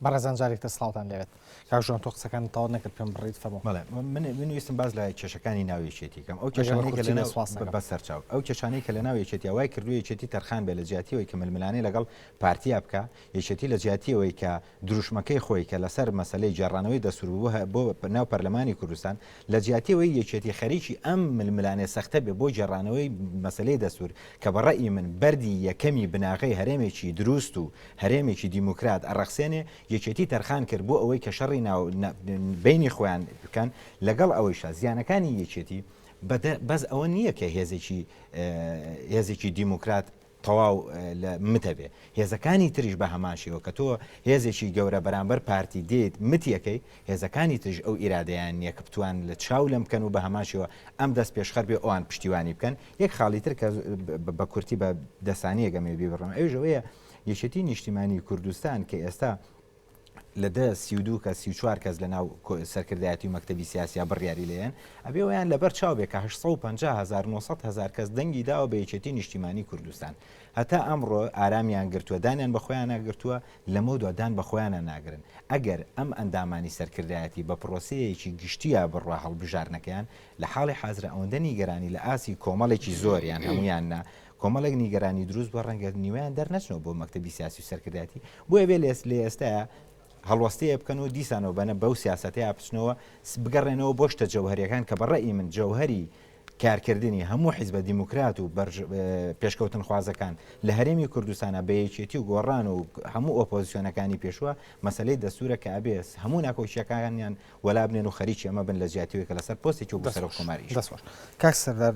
بەڕێزان جارێکتە سڵاوتان لەوێت کاژۆن تۆ قسەکان تەواو نەکرد پێم بڕیت فەرموو. بەڵێ من ویستم باز لە کێشەکانی ناویەکێتیکەم ئەو کێشانەی کە لە بە سەرچاو ئەو کێشانەی کە لە ناو یەکێتی وای کردو یەکێتی تەرخان بێ لە جیاتیەوەی کە ململانەی لەگەڵ پارتیا بکە یەکێتی لە جیاتیەوەی کە دروشمەکەی خۆی کە لەسەر مەسلەی جێڕانەوەی دەسوور بۆ ناو پەرلەمانی کوردستان لە جیاتیەوەی یەکێتی خەریکی ئەم ململانێ سەختە بێ بۆ جێڕانەوەی مەسلەی دەسوور کە بەڕێی من بەردی یەکەمی بناغی هەرێمێکی دروست و هەرێمێکی دیموکرات ئەڕەخسێنێ یەکێتی تەرخان کرد بۆ ئەوەی کە شەڕی بینی خۆیان بکەن لەگەڵ ئەوەیشە زیانەکانی یەکێتی بەس ئەوە نییە کە هێزێکی دیموکرات تەواو متەبێ هێزەکانی تریش بە هەماشیەوە کە تۆ هێزێکی گەورە بەرامبەر پارتی دێت متیەکەی هێزەکانی تریش ئەو ئیرادەیان نیە کە بتوان لە چاو لەم بکەن و بە هەماشیەوە ئەم دەست پێشخەر بێ ئەوان پشتیوانی بکەن یەک خاڵی تر کە بە کورتی بە دەسانیە گەمێ بڕم ئەوژەوەیە یەکێتی نیشتیمانی کوردستان کە ئێستا لە 32 کە 34 کەس لە ناو سەرکردایەتی و مەکتەبی سیاسیا بڕیاری لێن ئەبێ ئەویان لەبەر چاو بێ کە 850,900 کەس دەنگی داوە بە یەکێتی نیشتیمانی کوردستان هەتا ئەمڕۆ ئارامیان گرتووە دانیان بە خۆیان ناگرتووە لەمە دوادان بە خۆیانە ناگرن ئەگەر ئەم ئەندامانی سەرکردایەتی بە پرۆسەیەکی گشتیە بڕوا هەڵبژارنەکەیان لە حاڵی حازرە ئەوەندە نیگەرانی لە ئاسی کۆمەڵێکی زۆریان هەمویان نا کۆمەڵێک نیگەرانی دروست بۆ ڕەنگە نیوەیان دەرنەچنەوە بۆ مەکتەبی سیاسی و سەرکردایەتی بۆیە بێ لێ ئێستاە هەڵوەستەیە بکەن و دیسانەوە بەنە بەو سیاسەتەیە بچنەوە بگەڕێنەوە بۆ شتە جەوهریەکان کە بەڕێی من جەوهری کارکردنی هەموو حیزبە دیموکرات و پێشکەوتن خوازەکان لە هەرێمی کوردستانە بە یەکێتی و گۆڕان و هەموو ئۆپۆزیسیۆنەکانی پێشوە مەسلەی دەستورە کە ئەبێس هەموو ناکۆچیەکانیان وەلا بنێن و خەریکی ئەمە بن لە جیاتیەوەی کە لەسەر پۆستێکی و بەسەر کۆماریش کاک سەردار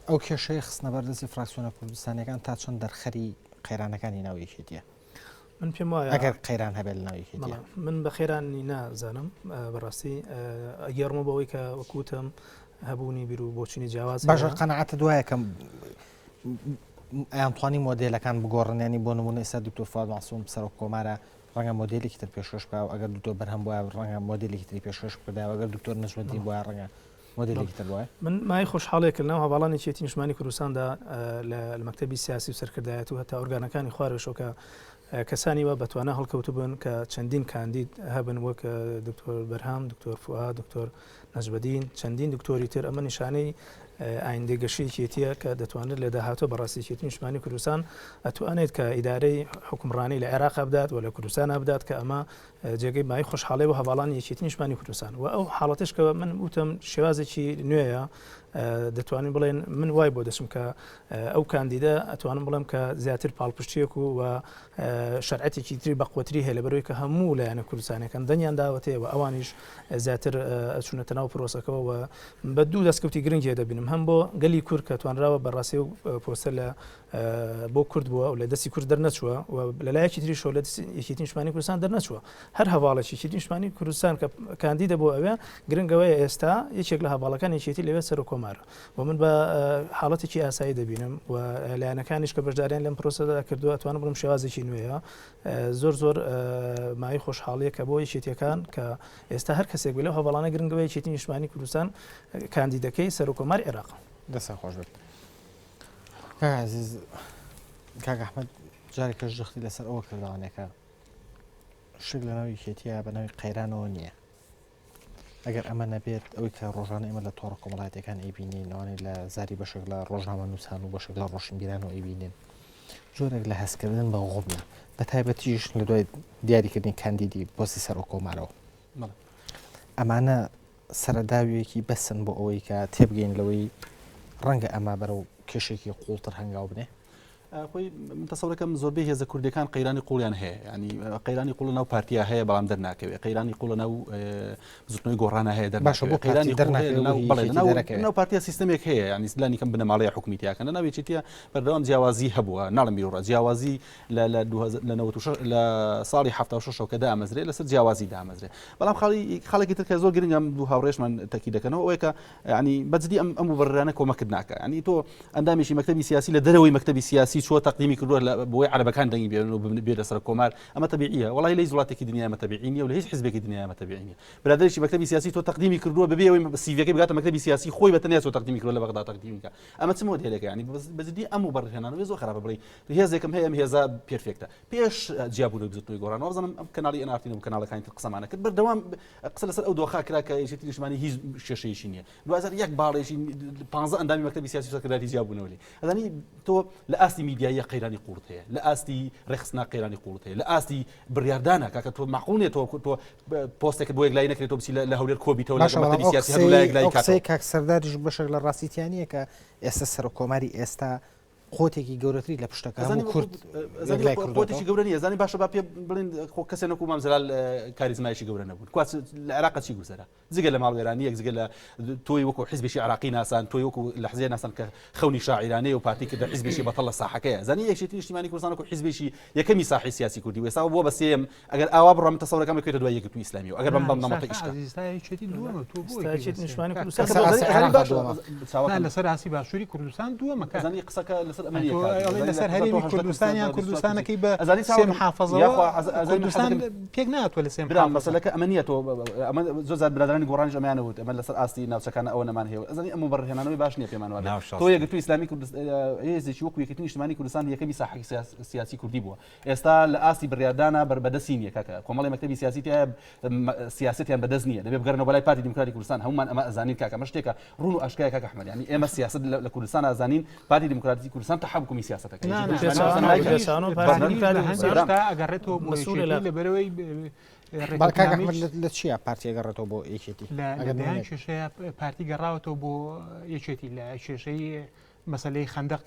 ئەو کێشەی خستنە بەردەستی فراکسیۆنە کوردستانیەکان تا چەند دەرخەری قەیرانەکانی ناو یەکێتیە من پێم وایە ئەگەر قەیران هەبێت لە ناو یەکێتیە من بە خێرانی نازانم بەڕاستی گەڕمە بەوەی کە وەکوتم هەبوونی بیر و بۆچینی جیاواز باشە قەنەعەتت وایە کە ئەیانتوانی مۆدێلەکان بگۆڕنیانی بۆ نمونە ئێستا دکتۆر فواد مەعسووم سەر کۆمارە ڕەنگە مۆدێلێکی تر پێشکەش بکە و ئەگەر دکتۆر بەرهەم وایە ڕەنگە مۆدێلێکی تری پێشکەش بکە و ئەگەر دکتۆر نەجمەدین وایە ڕەنگە مۆدێلێکی تر وایە من مای خۆشحاڵێکردنەوە هەواڵانی یەکێتی نیشتیمانی کوردستاندا لە مەکتەبی سیاسی و سەرکردایەتی و هەتا ئۆرگانەکانی خوارەوەشەوە کە کەسانی وە بەتوانە هەڵکەوتو بن کە چەندین کاندید هەبن وەک دکتۆر بەرهەم دکتۆر فواد دکتۆر نەجمەدین چەندین دکتۆری تر ئەمە نیشانەی ئایندێگەشی یەکێتیە کە دەتوانێت لە داهاتوە بەڕاستی یەکێتی نیشتیمانی کوردستان ئەتوانێت کە ئیدارەی حکومڕانی لە عێراق بدات و لە کوردستان بدات کە ئەمە جێگەی مای خۆشحاڵی و هەواڵانی یەکێتی نیشتیمانی کوردستان و ئەو حاڵەتش کە من وتم شێوازێکی نوێیە دەتوانین بڵێن من وای بۆ دەچم کە ئەو کاندیدە ئەتوانم بڵێم کە زیاتر پاڵپشتیەک و شەرعەتێکی تری بەقوتری هەیە لەبەرەوەی کە هەموو لایەنە کوردستانەکان دەنیان داوەتەیە و ئەوانیش زیاتر ئەچونەتە ناو پرۆسەکەەوە و بە دوو دەستکەوتی گرنگی دەبینم هەم بۆ گەلی کورد کە توانراوە بەڕاستی و پۆستە لە بۆ کورد بووە و لە دەستی کورد دەرنەچووە و لەلایەکی تریشەوە لە یەکێتی نیشتیمانی کوردستان دەرنەچووە هەر هەواڵێکی یەکێتی نیشتیمانی کوردستان کە کاندیدە بۆ ئەوێ گرنگەوەی ئێستا یەکێک لە هەواڵەکانی یەکێتی لەوێ سەر و کۆمارە و من بە حاڵەتێکی ئاسایی دەبینم و لایەنەکانیش کە بەشداریان لەم پرۆسەدا کردووە ئەتوانم بڵم شێوازێکی نوێیە زۆر مای خۆشحاڵیە کە بۆ یەکێتیەکان کە ئێستا هەر کەسێک لەو هەواڵانە گرنگەوەی یەکێتی نیشتیمانی کوردستان کاندیدەکەی سەر و کۆماری عێراق دەسە خۆش بێت عزیز کاک ئەحمەد جارێکە ژختی لەسەر ئەوە کردوانێکە شک لە ناوی یەکێتیە بە ناوی قەیرانەوە نییە ئەگەر ئەمە نەبێت ئەوەی کە ڕۆژانە ئێمە لە تۆڕە کۆمەڵایەتەکان ئەیبینین ئەوانەی لە زاری بەشێک لە ڕۆژنامە نووسان و بەشێک لە ڕۆشنبیران و ئەیبینین زۆرێک لە هەستکردن بە غوبنە بە تایبەتیش لە دوای دیاریکردنی کاندیدی پۆستی سەر و کۆمارەوە ئەمانە سەرەداویەکی بەسن بۆ ئەوەی کە تێبگەین لەوەی ڕەنگە ئەمە بەرەو کێشێکی قوڵتر هەنگاو بنێ خۆی من تەسەورەکەم زۆربەی هێزە کوردەکان قەیرانی قوڵیان هەیە ینی قەیرانی قوڵ ناو پارتیا هەیە بەڵام دەرناکەوێت قەیرانی قوڵە ناو زوتنەوەی گۆڕانە هەیە باشە بۆ قەیرانی ناو پارتیا سیستمێک هەیە ینی سلانی کەم بنەماڵەیە حکومیتیاکەن ناوی چیتە بەردەوام جیاوازی هەبووە ناڵم بیرۆ جیاوازی لە ساڵی 76 کە دامەزرێ لەسەر جیاوازی دامەزرێ بەڵام خاڵێکی تر کە زۆر گرنگم دوو هاوڕێژمان تەکی دەکەنەوە ئەوەیە کە ینی بەجددی ئەم وبەرانە کۆمەکرد ناکە ینی تۆ ئەندامێکی مەکتەبی سیاسی لە دەرەوەی مەکتەبی سیاسی چۆ تەقدیمی کردووە بۆی عەرەبەکان دەنگی بێنە سەر کۆمار ئەمە تەبیعیە وڵی لە وڵاتێکی دنیای مەتەبیعی نیە و لە هیچ حیزبێکی دنیای مەتەبیعی نیە برادێکی مەکتەبی سیاسی تۆ تەقدیمی کردووە بەبێ ئەوەی سیڤەکەی بگاتە مەکتەبی سیاسی خۆی بەتەنیا تۆ تەقدیمی کردووە لە بەغدا تەقدیمی کە ئەمە چ مۆدێلێکە ینی بەزدی ئەم بەڕهێنانەوەی زۆر خراپە بڵێ هێزێکم هەیە ئەم هێزا پێرفێکتە پێش جیابوونەوەی گزتنەوەی گۆڕانەوە بزانم ئەم کەناڵی ئەنارتینەوە کەناڵەکانی قسەمانە کرد بەردەوام قسە لەسەر ئەو دۆخا کرا کە یەکێتی نیشتیمانی هیچ شێشەیەشی نییە 2001 باڵێکی 15 ئەندامی مەکتەبی سیاسی سەرکرداتی جیابوونەوە لێ ئەزانی تۆ لە ئاستی میدیایی قەیرانی قورت هەیە لە ئاستی ڕێخستنا قەیرانی قورت هەیە لە ئاستی بڕیاردانە کاکە تۆ معقولێت تۆ پۆستێکت بۆ یەک لای نەکرێت تۆ بچی لە هەولێر کۆبیتەوە لە مەکتەبی سیاسی هەردوو لایەک لای قسەی کاک سەرداریش بەشێک لە ڕاستیتیانیە کە ئێستا سەر کۆماری ئێستا قۆتێکی گەورەتری لە پشتەکە قۆتێکی گەورە نیە زانی باشە با پێ بڵێن کەسێنەکو مام زلال کاریزمایشی گەورە نەبوون لە عێراق چی گوزەرە جگە لە ماڵوێرانی یەک جگە لە تۆی وەکو حیزبێکی عراقی ناسان تۆی وەکو لە حزبێ ناسان کە خەونی شاعیرانەیە و پارتی کردە حیزبێکی بەتەڵ لە ساحەکەیە زانی یەکێتی نیشتیمانی کوردستان وەکو حیزبێکی یەکەمی ساحی سیاسی کوردی و ئێستا بۆ بەسێم ئەگەر ئاوا بڕۆم تەسەورەکەم بکوێتە دوای یەکگرتووی ئیسلامی و ئەگەر بەم نەمەتە لەسەر ئاسی باشووری کوردستان دووەمە زانی قسەکە لەسەر ئەمەنیە لەسەر هەرێمی کوردستانیان کوردستانەکەی بە سێ محافەزەوە کوردستان پێک ناتوە لە سێ مەسەلەکە ئەمەنیە تۆ ئەمە زۆر برادرانی گۆڕانیش ئەمانە وت ئەمە لەسەر ئاستی ناوچەکان ئەوە نەمان هەیە ئەزانی ئەم بەڕهێنانەوەی باش نییە پێمان وایە تۆ یەکگرتووی ئیسلامی هێزێکی وەکو یەکێتی نیشتیمانی کوردستان یەکەمی ساحەی سیاسی کوردی بووە ئێستا لە ئاستی بڕیاردانە بەردەستی نییە کاکە کۆمەڵی مەکتەبی سیاسی سیاستیان بەدەست نییە دەبێ بگەڕنەوە بەلای پارتی دیموکراتی کوردستان هەمومان ئەمە ئەزانین کاکە ئەمە شتێکە ڕوون و ئاشکرایە کاکە ئەحمەد یعنی ئێمە سیاست لە کوردستان ئازانین پارتی دیموکراتی کوردستان تحکمی سیاستەکە ئەگەڕێتەوە لە بەرەوەی لە چیە پارتی گەڕێتەوە بۆ یەکێتی لەدایان شێشەیە پارتی گەڕاوەتەوە بۆ یەکێتی لە کێشەی مەسلەی خەندەق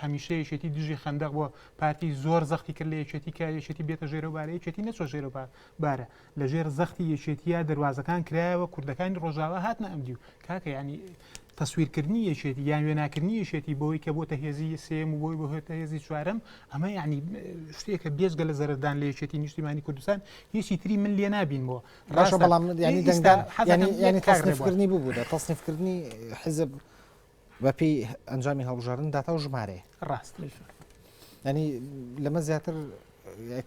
هەمیشە یەکێتی دژی خەندەق بۆ پارتی زۆر زەختی کرد لە یەکێتی کە یەکێتی بێتە ژێرە بارە یەکێتی نەچۆ ژێرە بارە لە ژێر زەختی یەکێتیە دەواازەکان کرایەوە کوردەکانی ڕۆژاوە هاتنە ئەمدی و کاکە ینی تەسویرکردنی یەکێتی یان وێناکردنی یەکێتی بۆی کە بۆتە هێزی سێم و بۆی بۆهێتە هێزی چوارەم ئەمە یعنی شتێکە بێزگە لە زەردان لە یەکێتی نیشتیمانی کوردستان هیچی تری من لێ نابینەوە ڕاشە بەڵام ینی تەسنیفکردنی بووبووە تەسنیفکردنی حزب بەپی ئەنجامی هەڵبژاردن داتا و ژمارە ڕاست ینی لەمە زیاتر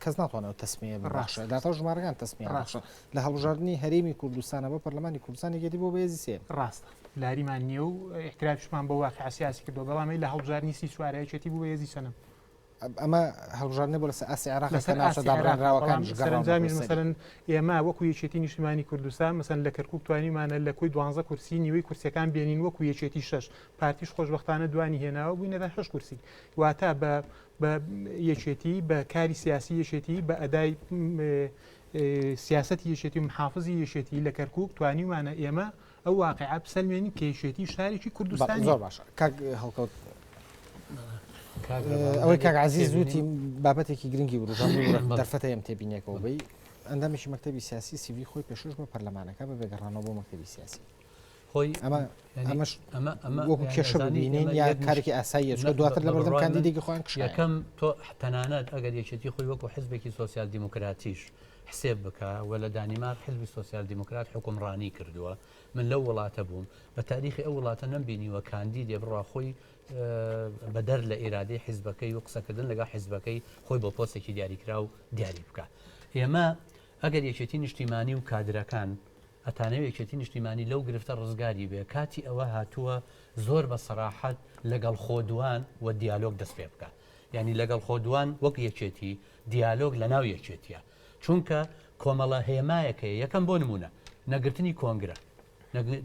کەس ناتوانێت تەسمیە بڕاشە داتا و ژمارەکان تەسمیە ڕاشە لە هەڵبژاردننی هەرێمی کوردستانە بە پەرلەمانی کوردستان یەکێتی بۆ بەهێزی سێم ڕاستە لاریمان نییە و احترافشمان بۆ واقع سیاسی کردو بەڵامی لە هەڵبژاردننی سی چوارەیەکێتی بوو بەهێزی سەنم ئەمە هەڵبژاردننی بۆ لەسەر ئاسی عێراق سەرنجامی مەسەرەن ئێمە وەکو یەکێتی نیشتیمانی کوردستان مەسەن لە کەرکووک توانیمانە لە کوی 12 کورسی نیوەی کورسەکان بێنین وەکو یەکێتی 6 پارتیش خۆشبەختانە دوانی هێناوە بووینەدا 6 کورسی واتە بە یەکێتی بە کاری سیاسی یەکێتی بە ئەدای سیاسەتی یەکێتی و محافزی یەکێتی لە کەرکووک توانیمانە ئێمە ئەو واقعە بسەلمێنین کێشێتی شارێکی کوردستانی زۆر باشە کاک هەڵکەوت ئەوەی کاک عەزیز زووتی بابەتێکی گرنگی بڕژان دەرفەتە ئەم تێبینێکەوە بی ئەندامێکی مەکتەبی سیاسی سیوی خۆی پێشش بە پەرلەمانەکە بە بێگەڕانەوە بۆ مەکتەبی سیاسی خۆی ئەمەش وەکو کێشە ببینین یا کارێکی ئاساییە چۆ دواتر لە بەردەم کاندیدێکی خۆیان کشە یەکەم تۆ تەنانەت ئەگەر یەکێتی خۆی وەکو حزبێکی سۆسیال دیموکراتیش حسێب بکە و لە دانیمار حزبی سۆسیال دیموکرات حکومڕانی کردووە من لەو وڵاتە بووم بە تاریخی ئەو وڵاتە نەمبینیوە کاندیدێ بڕوا خۆی بەدەر لە ئێرادەی حیزبەکەی و قسەکردن لەگەڵ حیزبەکەی خۆی بۆ پۆستێکی دیاریکرا و دیاری بکە ئێمە ئەگەر یەکێتی نیشتیمانی و کادرەکان ئەتانەوە یەکێتی نیشتیمانی لەو گرفتە ڕزگاری بێ کاتی ئەوە هاتووە زۆر بە سەراحەت لەگەڵ خۆدوان و دیالۆگ دەست پێ بکە یعنی لەگەڵ خۆدوان وەک یەکێتی دیالۆگ لە ناو یەکێتیە چونکە کۆمەڵە هێمایەکەیە یەکەم بۆ نمونە نەگرتنی کۆنگرە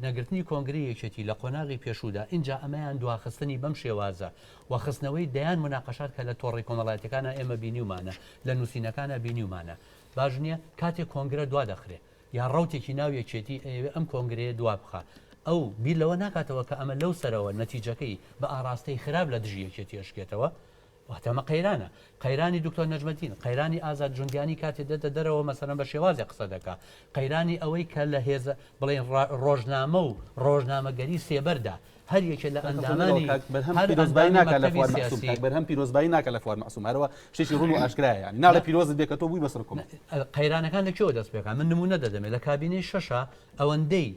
نەگرتنی کۆنگری یەکێتی لە قۆناغی پێشودا اینجا ئەمەیان دواخستنی بەم شێوازە وەخستنەوەی دەیان مناقەشات کە لە تۆڕی کۆمەڵایەتەکانە ئێمە بینیومانە لە نووسینەکانە بینیومانە باش نییە کاتێک کۆنگرە دوا دەخرێ یا ڕوتێکی ناو یەکێتی ئەم کۆنگرەیە دوا بخە ئەو بیر لەوە ناکاتەوە کە ئەمە لەو سەرەوە نەتیجەکەی بە ئاراستەی خراپ لە دژی یەکێتی ئەشکێتەوە واتەمە قەیرانە قەیرانی دکتۆر نەجمەدین قەیرانی ئازاد جوندیانی کاتێ دێتە دەرەوە مەسەرەن بە شێوازی قسە دەکا قەیرانی ئەوەی کە لە هێزە بڵێن ڕۆژنامە و ڕۆژنامەگەری سێبەردا هەر یەکێ لە ئەندامانی بەرهەم پیرۆزبایی ناکە لە فوار مەعسوومارەوە شتێکی ڕوون و ئاشکرایە ناڵە پیرۆزت بێت کە تۆ بووی بەسەر کۆمەڵ قەیرانەکان لەکوێوە دەست پێکە من نمونە دەدەمێت لە کابینەی شەشە ئەوەندەی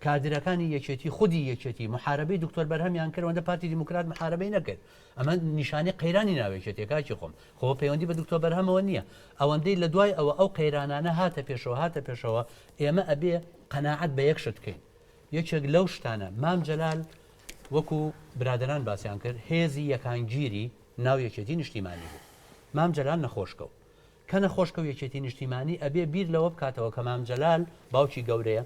کادرەکانی یەکێتی خودی یەکێتی محاربەی دکتۆر بەرهەمیان کردوەندە پارتی دیموکرات محاربەی نەکرد ئەمە نیشانەی قەیرانی ناوێکێتێکاکی خۆم خۆ پەیوەندی بە دکتۆر بەرهەمەوە نییە ئەوەندەی لە دوای ئەو قەیرانانە هاتە پێشەوە ئێمە ئەبێ قەناعەت بە یەک شت بکەین یەکێک لەو شتانە مام جەلال وەکو برادران باسییان کرد هێزی یەکانگیری ناو یەکێتی نیشتیمانی بوو مام جەلال نەخۆشکە و کە نەخۆشکە و یەکێتی نیشتیمانی ئەبێ بیر لەوە بکاتەوە کە مام جەلال باوکی گەورەیە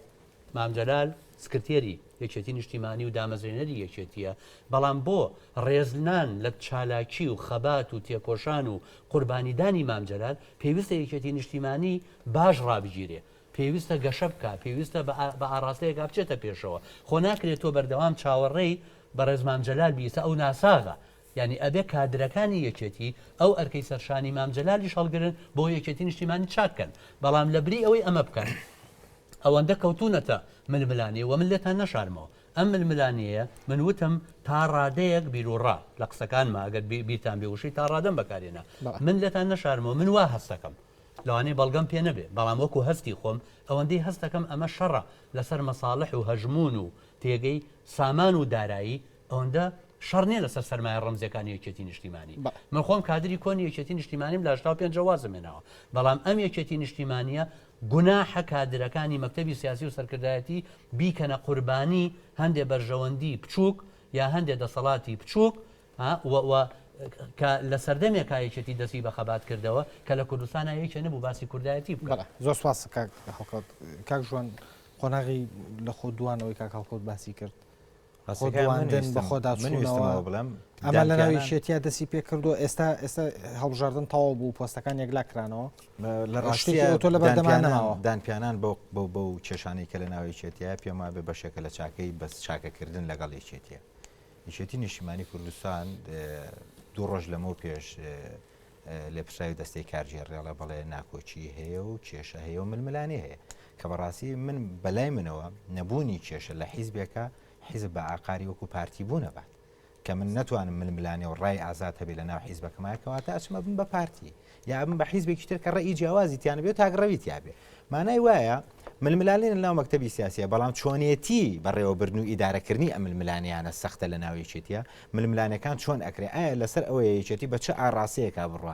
مام جەلال سکرتێری یەکێتی نیشتیمانی و دامەزرێنەری یەکێتیە بەڵام بۆ ڕێزلان لە چالاکی و خەبات و تێکۆشان و قوربانیدانی مام جەلال پێویستە یەکێتی نیشتیمانی باش ڕابگیرێ پێویستە گەشە بکە پێویستە بە ئاڕاستەیەکا بچێتە پێشەوە خۆ ناکرێت تۆ بەردەوام چاوەڕێی بە ڕێز مام جەلال بیستە ئەو ناساغە یعنی ئەبێ کادرەکانی یەکێتی ئەو ئەرکەی سەرشانی مام جەلالی هەڵگرن بۆ یەکێتی نیشتیمانی چاکەن بەڵام لە بری ئەوەی ئەمە بکەن ئەوەندە کەوتونەتە ململانێ و من لێتان نەشارمەوە ئەم ململانەیە من وتم تا ڕادەیەک بیرروڕا لە قسەکانمە ئەگەر بیرتان بێوشی تا ڕادەم بەکارێنە من لێتان نەشارمەوە من وا هەستەکەم لەوانەیە بەڵگەم پێ نەبێ بەڵام وەکو هەستی خۆم ئەوەندەی هەستەکەم ئەمە شەڕە لەسەر مەساڵح و هەژمون و تێگەی سامان و دارایی ئەوەندە شەڕ نیە لەسەر سەرمایە ڕەمزەکانی یەکێتی نیشتیمانی من خۆم کادری کۆنی یەکێتی نیشتیمانیم لە 85 جوازمێنەوە بەڵام ئەم یەکێتی نیشتیمانیە گوناحە کادرەکانی مەکتەبی سیاسی و سەرکردایەتی بیکەنە قوربانی هەندێ بەرژەوەندی بچووک یا هەندێ دەسەڵاتی بچووک کە لە سەردەمێکا یەکێتی دەستی بە خەبات کردەوە کە لە کوردستانە یەکێ نەبوو باسی کوردایەتی بکە زۆر سپاس کاک ژوان قۆناغی لە خۆ دوانەوەی کاک هەڵکەوت باسی کرد خۆدواندن بە خۆدا بڵم ئەمە لە ناوی شێتیا دەستی پێ کردو ئێستا هەڵبژاردن تەواو بوو پۆستەکان یەکلا کرانەوە لە ڕاستیە تۆ لە بەردەمانەوە دانپیانان بەو کێشانەی کە لە ناوی چێتیا پێما بێ بەشێکە لە چاکەی بەس چاکەکردن لەگەڵ یەکێتیە یەکێتی نیشتیمانی کوردستان دوو ڕۆژ لەمە پێش لێپشاوی دەستەی کارژێڕێڵە بەڵێ ناکۆچی هەیە و کێشە هەیە و ململانی هەیە کە بەڕاستی من بەلای منەوە نەبوونی کێشە لە حیزبێکە حیزب بە ئاقاری وەکو پارتی بوو نەبات کە من نتوانم ململانێ و ڕای ئازاد هەبێ لە ناو حیزبەکەمایەکەواتە ئەچمە بن بە پارتی یا بن بە حیزبێکی تر کە ڕێی جیاوازی تیانە بێت تاگڕەوی تیابێ مانای وایە ململانێن لە ناو مەکتەبی سیاسیە بەڵام چۆنیەتی بەڕێوەبردن و ئیدارەکردنی ئەم ململانیانە سەختە لە ناو یەکێتیە ململانەکان چۆن ئەکرێ ئایا لەسەر ئەوەیە یەکێتی بە چه ئاڕاستەیەکا بڕوە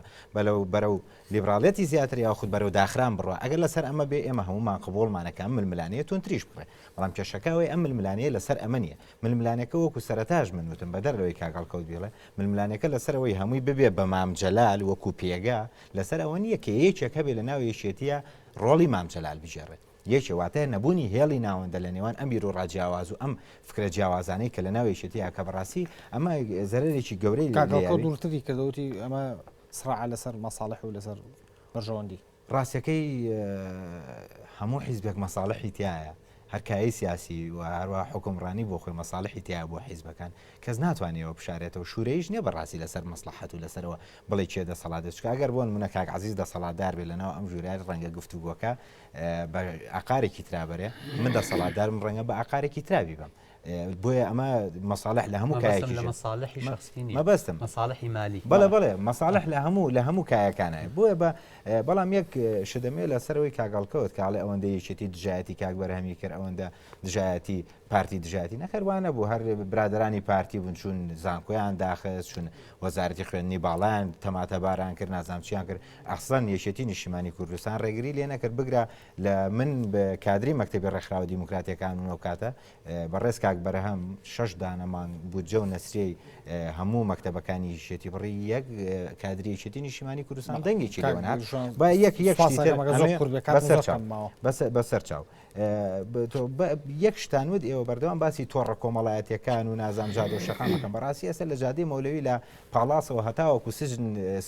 بەرەو لیبراڵەتی زیاتر یا خود بەرەو داخران بڕوە ئەگەر لەسەر ئەمە بێ ئێمە هەمومان قبوڵمانەکە ململانەیە تون تریش بڕێ بەڵام کێشەکەوەی ئەم ململانەیە لەسەر ئەمە نیە ململانەکە وەکو سەرەتاژ من وتم بە دەرەوەی کاگەڵکەوت بێڵێ ململانەکە لەسەرەوەی هەمووی ببێ بە مام جەلال وەکو پێگا لەسەر ئەوە نییە کە یەکێک هەبێ لە ناو یەکێتیە ڕۆڵی مام جەلال بژێڕێت یەکێ واتە نەبوونی هێڵی ناوەندە لە نێوان ئەم بیر و ڕاجیاواز و ئەم فکرە جیاوازانەی کە لە ناوێشێتی کە بەڕاستی ئەمە زەرێکی گەورەی دوورتری کردەوتی ئەمە سڕع لەسەر مەساڵح و لەسەر بەرژەوەندی ڕاستیەکەی هەموو حیزبێک مەساڵحی تایە هەرکایی سیاسی و هەروە حکومڕانی بۆ خۆی مەساڵحی تیا بۆ حیزبەکان کەس ناتوانێتەوە بشارێتەوە شوورەیش نییە بەڕاستی لەسەر مەسلحەت و لەسەرەوە بڵێ چێ دەسەڵاتچکە ئەگەر بۆن منە کاک عزیز دەسەڵاتدار بێ لەناو ئەم ژوورای ڕەنگە گفتوگۆکە بە عقارێکی ترابەرێ من دەسەڵاتدارم ڕەنگە بە عقارێکی ترابی بم بۆیە ئەمە مەساڵح لە هەموو کایەکی مەساڵحی شخصی مەبەستم مەساڵحی مالی بەڵێ مەساڵح لە هەموو کایەکانە بۆیە بە بەڵام یەک شدەمێ لەسەرەوەی کاگەڵکەوت کاڵێ ئەوەندە یەکێتی دژایەتی کاک بەرهەمی کرد ئەوەندە دژایەتی پارتی دژایەتی نەکەوانە بوو هەر برادرانی پارتی بوون چون زانکۆیان داخست چون وەزارەتی خوێندنی باڵیان تەماتەباران کرد نازانچیان کرد ئەخسەن یەکێتی نیشتیمانی کوردستان ڕێگری لێ نەکرد بگرە لە من بە کادری مەکتەبی ڕێکخراوە دیموکراتیەکان و کاتە بەڕێز کاک بەرهەم 6 دانەمان بودجە و نەسرەی هەموو مەکتەبەکانی یەکێتی بڕی یەک کادری یەکێتی نیشتیمانی کوردستان دەنگێکی لێوە هات بە بەسەر چاو یەک شتانود ئێوە بەردەوام باسی تۆڕە کۆمەڵایەتیەکان و نازام جادۆشەکانەکەم بەڕاستی ئەسەر لە جادەی مەولەوی لە پاڵاسەوە هەتاوەکو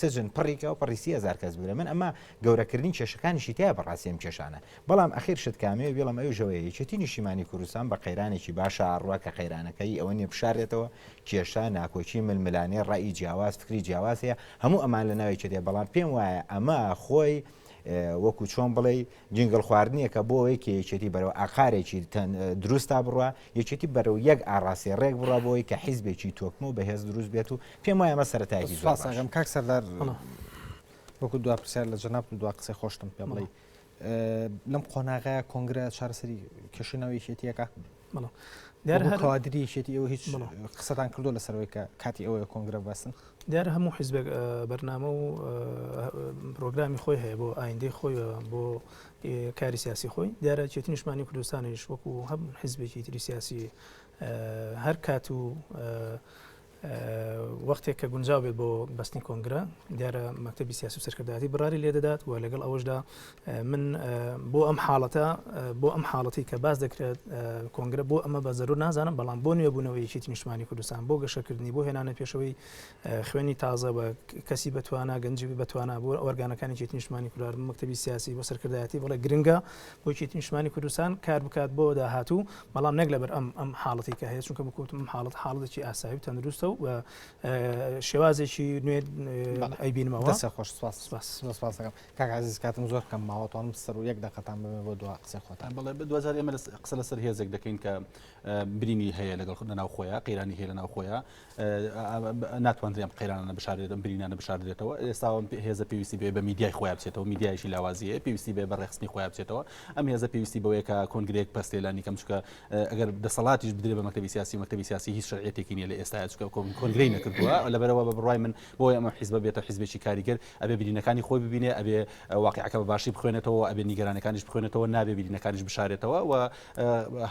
سجن پڕیکەوە پڕیسی هزار کەس بوو من ئەمە گەورەکردنی کێشەکانیشی تایە بەڕاستی ئەم کێشانە بەڵام ئەخیر شت کامێ بێڵم ئەو ژەوەیە یەکێتی نیشتیمانی کوردستان بە قەیرانێکی باشە ئاڕوا کە قەیرانەکەی ئەوە نیە بشارێتەوە کێشە ناکۆچی ململانێ ڕایی جیاواز فکری جیاواز هەیە هەموو ئەمان لە ناوی چێتێ بەڵام پێم وایە ئەمە خۆی وەکو چۆن بڵێ جنگل خواردنیە کە بۆ ئەوەی کە یەکێتی بەرەو ئاقارێکی دروستتا بڕوە یەکێتی بەرەو یەک ئاڕاستی ڕێک بڕە بۆی کە حیزبێکی تۆکمە و بەهێز دروست بێت و پێم وایە ئەمە سەرەتایەکی زۆر کاک سەردار وەکو دوا پرسیار لە جەناب دوا قسەی خۆشتم پێ بڵێ لەم قۆناغای کۆنگرە چارەسەری کێشەی ناو یەکێتیەکە دیارە هەر کادری یەکێتی ئەوە هیچ قسەتان کردو لەسەرەوەی کە کاتی ئەوەیە کۆنگرە بەسن دیارە هەموو حیزبێک بەرنامە و پرۆگرامی خۆی هەیە بۆ ئایندەی خۆی بۆ کاری سیاسی خۆی دیارە چێتی نیشتمانی کوردستانیش وەکو هەم حیزبێکی تری سیاسی هەر کات و وەختێک کە گونجاو بێت بۆ بەستنی کۆنگرە دیارە مەکتەبی سیاسی و سەرکردایەتی بڕاری لێ دەدات و لەگەڵ ئەوەشدا من بۆ ئەم حاڵەتی کە باز دەکرێت کۆنگرە بۆ ئەمە بە زەرور نازانم بەڵام بۆ نوێبوونەوەی یەکێتی نیشتمانی کوردستان بۆ گەشەکردنی بۆ هێنانە پێشەوەی خوێنی تازە بە کەسی بتوانە گەنجی بتوانە بۆ ئۆرگانەکانی یەکێتی نیشتمانی کوردستان مەکتەبی سیاسی بۆ سەرکردایەتی بڵێ گرنگە بۆ یەکێتی نیشتمانی کوردستان کار بکات بۆ داهاتوو بەڵام نەک لەبەر ئەم حاڵەتی کە هەیە چونکە بکوتم حاڵەتێکی ئاسایی و تەندروستە و شێوازێکی نوێ ئەیبینمەوە دەسە خۆش سپاسەکەم کاکعزیز کاتم زۆر کەم ماوەتوانم سەر و یەک دەقەتان بمێ بۆ دو قسەی خۆتان بەڵێ بە 2000 ئێمە قسە لەسەر هێزێک دەکەین کە برینی هەیە لەگەڵ ناو خۆیان قەیرانی هەیە لە ناو خۆیان ناتوانرێم قەیرانە بشاردێتم برینانە بشاردێتەوە ئێستا هێزە پێویستی بێ بە میدیای خۆیان بچێتەوە میدیایشی لاوازیە پێویستی بێ بە ڕێخستنی خۆیان بچێتەوە ئەم هێزە پێویستی بەوەیە کە کۆنگرێک پەستێلانی کەم چکە ئەگەر دەسەڵاتیش بدرێت بە مەکتەبی سیاسی هیچ شەرعیەتێکی نیە لە ئێستا چکە کۆنگرەی نەکردووە لەبەرەوە بە بڕای من بۆی ئەمە حیزب بێتە حیزبێکی کاریگەر ئەبێ برینەکانی خۆی ببینێ ئەبێ واقعەکە بە باشی بخوێنێتەوە ئەبێ نیگەرانەکانیش بخوێنێتەوە نابێ برینەکانیش بشارێتەوە و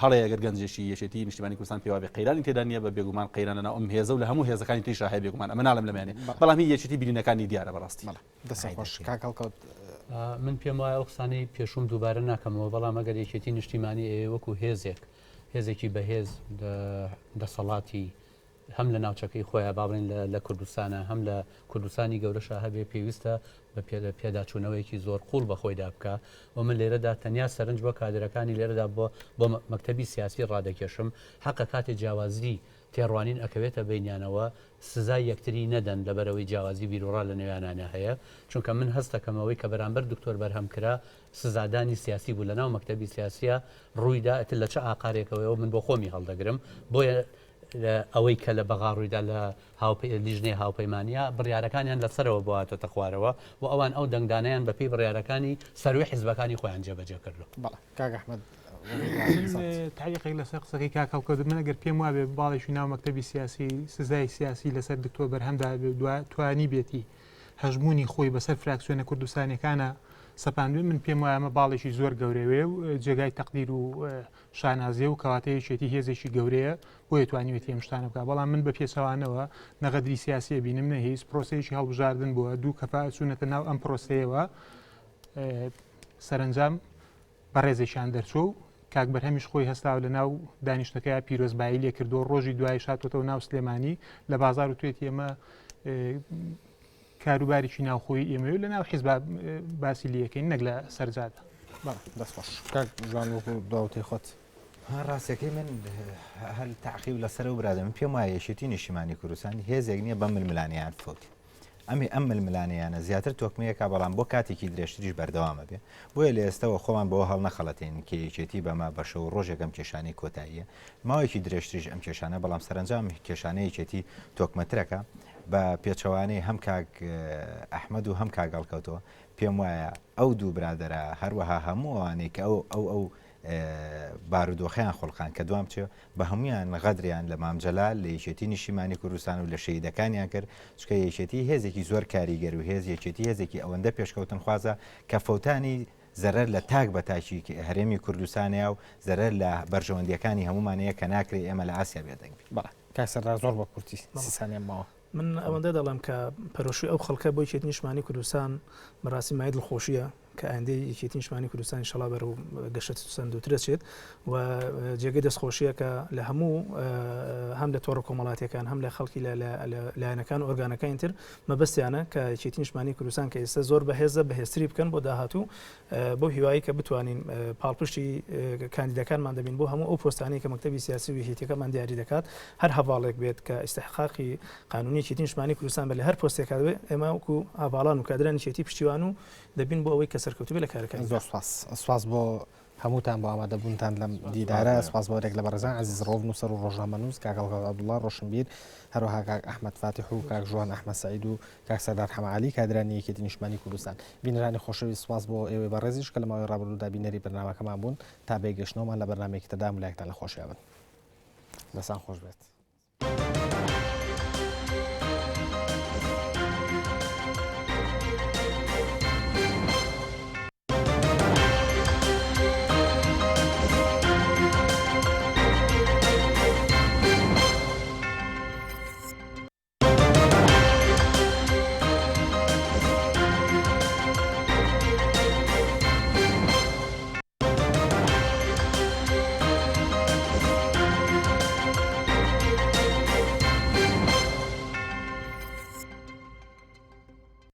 هەڵەیە ئەگەر گەنجێکی یەکێتی نیشتیمانی کوردستان پێوا بێ قەیرانی تێدا نیە بە بێگومان قەیرانە ناو ئەم هێزە و لە هەموو هێزەکانی تریشا هەیە بێگومان ئەمە ناڵم لەمێنێ بەڵام هی یەکێتی برینەکانی دیارە بەڕاستی دەسە خۆش کاکەڵکەوت من پێم وایە ئەو قسانەی پێشوم دووبارە ناکەمەوە بەڵام ئەگەر یەکێتی نیشتیمانی وەکو هێزێکی بەهێز دەسەڵاتی هەم لە ناوچەکەی خۆیان باڵێن لە کوردستانە هەم لە کوردستانی گەورەشە هەبێ پێویستە بە پێداچوونەوەیکی زۆر قوڵ بە خۆیدا بکە و من لێرەدا تەنیا سەرنج بۆ کادرەکانی لێرەدا بۆ مەکتەبی سیاسی ڕادەکێشم حەقە کاتێ جیاوازی تێڕوانین ئەکەوێتە بینیانەوە سزای یەکتری نەدەن لەبەرەوەی جیاوازی بیرۆڕا لە نێوانانە هەیە چونکە من هەستەکەمەوەی کە بەرامبەر دکتۆر بەرهەم کرا سزادانی سیاسی بوو لەناو مەکتەبی سیاسیە ڕوویدا ئەتر لە چه ئاقارێکەوەیەوە من بۆ خۆمی هەڵدەگرم بۆیە ئەوەی کە لە بەغا ڕوویدا لە لیژنەی هاوپەیمانیا بڕیارەکانیان لەسەرەوە بۆهاتۆتە خوارەوە و ئەوان ئەو دەنگدانیان بەپێی بڕیارەکانی سەروی حیزبەکانی خۆیان جێبەجێ کردو بەڵێ کاک ئەحمەد تعلیقی لەسەر قسەکەی کاکەڵکەوت من ئەگەر پێم وابێ باڵێکی ناو مەکتەبی سیاسی سزای سیاسی لەسەر دکتۆر بەرهەمدا توانی بێتی هەژمونی خۆی بەسەر فراکسیۆنە کوردستانیەکانە سەپاندوێ من پێم وایە ئەمە باڵێکی زۆر گەورەوێ و جێگای تەقدیر و شانازیە و کەواتەیەکێتی هێزێکی گەورەیە بۆ یەتوانیوێتی ئەم شتانە بکە بەڵام من بە پێچەوانەوە نەقەدری سیاسیە بینم نەهیز پرۆسەیەکی هەڵبژاردن بووە دوو کەفا چوونەتە ناو ئەم پرۆسەیەوە سەرنجام بەڕێزێکیان دەرچوو و کاک بەرهەمیش خۆی هەستاوە لە ناو دانیشتەکەی پیرۆزبایی لێ کردو ڕۆژی دوای شاتوەتەوە ناو سلێمانی لە بازار و توێتی ئێمە کاروبارێکی ناوخۆی ئێمە لە ناو حیزب باسی لیەکەین نەک لە سەرجادە دەست خۆش کاک ژوان وەکو داوتی خۆت ڕاستەکەی من هەر تاقیب لەسەر و برادە من پێم وایە یەکێتی نیشتیمانی کوردستانی هێزێک نییە بە ململانیان فوتی ئەم ململانیانە زیاتر تۆکمەیەکە بەڵام بۆ کاتێکی درێژتریش بەردەوامە بێ بۆیە لە ئێستەوە خۆمان بۆ هەڵ نەخەڵەتین کە یەکێتی بەمە بەشە و ڕۆژێکم کێشانی کۆتاییە ماوەیەکی درێژتریش ئەم کێشانە بەڵام سەرنجام کێشانەی یەکێتی تۆکمەترەکە بە پێچەوانەی هەم کاک ئەحمەد و هەم کاگەڵکەوتەوە پێم وایە ئەو دوو برادەرە هەروەها هەموو ئەوانەی کە ئەو بارودۆخیان خۆڵخان کە دوام چێ بە هەمویان غەدریان لە مامجەلال لە یەکێتی نیشتیمانی کوردستان و لە شەیدەکانیان کرد چکە یەکێتی هێزێکی زۆر کاریگەر و هێز یەکێتی هێزێکی ئەوەندە پێشکەوتن خوازە کە فەوتانی زەرەر لە تاک بە تاکی هەرێمی کوردستانیا و زەرەر لە بەرژەوەندیەکانی هەمومانەیە کە ناکرێت ئێمە لە ئاسیا بێدەنگ بەڵێ کاسەردا زۆر بە کورتی سیسانیان ماوە من ئەوەندە دەڵم کە پەرۆشی ئەو خەڵکە بۆ یەکێتی نیشتیمانی کوردستان بەڕاستی مای دڵخۆشیە کە ئەندەی یەکێتی نیشتیمانی کوردستان ئینشەڵا بەرەو گەشت سندوترە چێت و جێگەی دەستخۆشیە کە لە هەموو هەم لە تۆڕە کۆمەڵاتیەکان هەم لە خەڵکی لایەنەکان و ئۆرگانەکانی تر مەبەستیانە کە یەکێتی نیشتیمانی کوردستان کە ئێستا زۆر بەهێزە بەهێزتری بکەن بۆ داهاتوو بۆ هیوایی کە بتوانین پاڵپشتی کاندیدەکانمان دەبین بۆ هەموو ئەو پۆستانەی کە مەکتەبی سیاسی و یەکێتیەکەمان دیاری دەکات هەر هەواڵێک بێت کە ئیستحقاقی قانونی یەکێتی نیشتیمانی کوردستان بە لە هەر پۆستێکا دەبێت ئێمە وەکو هەواڵان و کادرانی یەکێتی پشتیوان و دەبین بۆ ئەوەی کە سەرکەوتوبێت لە کارەکان زۆر سواز بۆ هەمووتان بۆ ئامادەبوونتان لەم دیدارە سپاس بۆرێک لە بەڕێزان عزیز ڕۆڤ نووسەر و ڕۆژنامەنووس کاکەڵ عەبدوڵڵا ڕۆشنبیر هەروەها کاک ئەحمەد فاتح و کاک ژوان ئەحمەد سەعید و کاک سەردار حەمەعالی کادرانی یەکێتی نیشتمانی کوردستان بینەرانی خۆشەویست سپاس بۆ ئێوەی بەڕێزیش کە لە ماوەی ڕابردوودا بینەری بەرنامەکەمان بوون تا بێگەشتنەوەمان لە بەرنامێکی تەدا ملایەکتان لە خۆشیاون بەسان خۆش بێت.